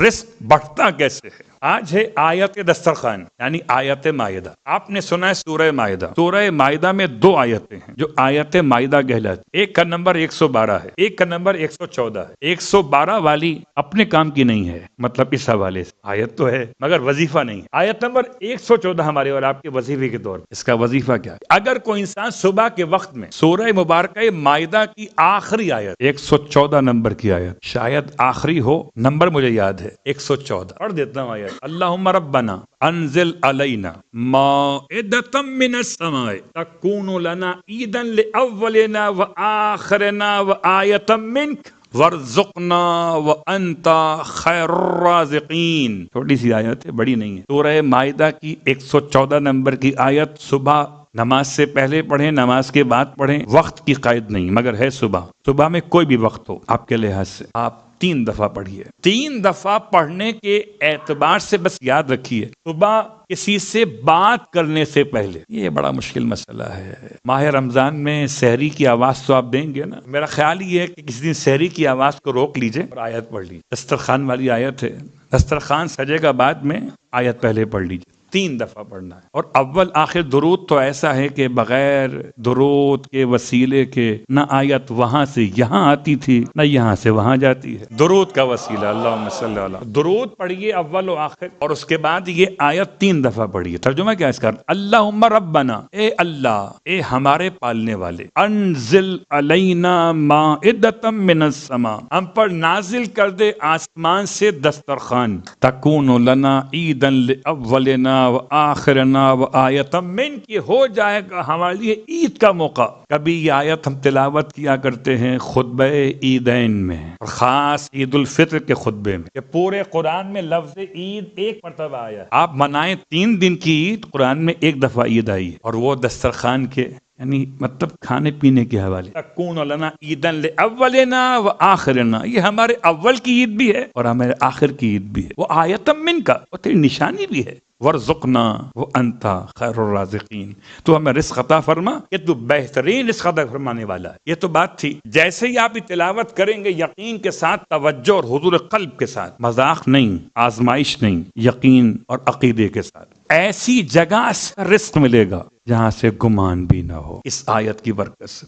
رزق بڑھتا کیسے ہے؟ آج ہے آیت دسترخوان یعنی آیت مائدہ. آپ نے سنا ہے سورہ مائدہ. سورہ مائدہ میں 2 آیتیں ہیں جو آیت مائدہ کہلاتی. ایک کا نمبر 112 ہے, ایک کا نمبر 114 ہے. 112 والی اپنے کام کی نہیں ہے, مطلب اس حوالے سے آیت تو ہے مگر وظیفہ نہیں ہے. آیت نمبر 114 ہمارے اور آپ کے وظیفے کے طور پر. اس کا وظیفہ کیا ہے؟ اگر کوئی انسان صبح کے وقت میں سورہ مبارکہ مائدہ کی آخری آیت 114 نمبر کی آیت, شاید آخری ہو, نمبر مجھے یاد ہے 114, پڑھ دیتا ہوں آیت. اللہم ربنا انزل علینا مائدۃ من السماء تکون لنا عیدا لاولنا وآخرنا وآیۃ منک وارزقنا وانت خیر الرازقین. چھوٹی سی آیت ہے, بڑی نہیں ہے. سورہ مائدہ کی 114 نمبر کی آیت صبح نماز سے پہلے پڑھیں, نماز کے بعد پڑھیں, وقت کی قید نہیں مگر ہے صبح میں کوئی بھی وقت ہو آپ کے لحاظ سے. آپ 3 دفعہ پڑھیے. 3 دفعہ پڑھنے کے اعتبار سے بس یاد رکھیے, صبح کسی سے بات کرنے سے پہلے. یہ بڑا مشکل مسئلہ ہے. ماہ رمضان میں سحری کی آواز تو آپ دیں گے نا. میرا خیال یہ ہے کہ کسی دن سحری کی آواز کو روک لیجئے اور آیت پڑھ لیجئے. دسترخوان والی آیت ہے, دسترخوان سجے گا بعد میں, آیت پہلے پڑھ لیجئے. 3 دفعہ پڑھنا ہے. اور اول آخر درود تو ایسا ہے کہ بغیر درود کے وسیلے کے نہ آیت وہاں سے یہاں آتی تھی نہ یہاں سے وہاں جاتی ہے. درود کا وسیلہ, اللہم صلی اللہ. درود پڑھیے اول و آخر, اور اس کے بعد یہ آیت 3 دفعہ پڑھیے. ترجمہ کیا اس کا؟ اللہم ربنا, اے اللہ, اے ہمارے پالنے والے, انزل علینا مائدۃ من السماء, ہم پر نازل کر دے آسمان سے دسترخوان, تکون لنا عیدا لاولنا وآخرنا وآیۃ من, کی ہو جائے گا ہمارے لیے عید کا موقع. کبھی یہ آیت ہم تلاوت کیا کرتے ہیں خطبہ عیدین میں, اور خاص عید الفطر کے خطبے میں, کہ پورے قرآن میں لفظ عید ایک مرتبہ آیا. آپ منائیں 3 دن کی عید, قرآن میں 1 دفعہ عید آئی ہے, اور وہ دسترخوان کے یعنی مطلب کھانے پینے کے حوالے. تکون لنا عیدا لاولنا وآخرنا, یہ ہمارے اول کی عید بھی ہے اور ہمارے آخر کی عید بھی ہے. وہ آیۃ من کا, وہ تیری نشانی بھی ہے. ورزقنا وانت خیر الرازقین, تو ہمیں رزق عطا فرما, یہ تو بہترین رزق عطا فرمانے والا ہے. یہ تو بات تھی. جیسے ہی آپ تلاوت کریں گے یقین کے ساتھ, توجہ اور حضور قلب کے ساتھ, مذاق نہیں, آزمائش نہیں, یقین اور عقیدے کے ساتھ, ایسی جگہ سے رزق ملے گا جہاں سے گمان بھی نہ ہو, اس آیت کی برکت سے.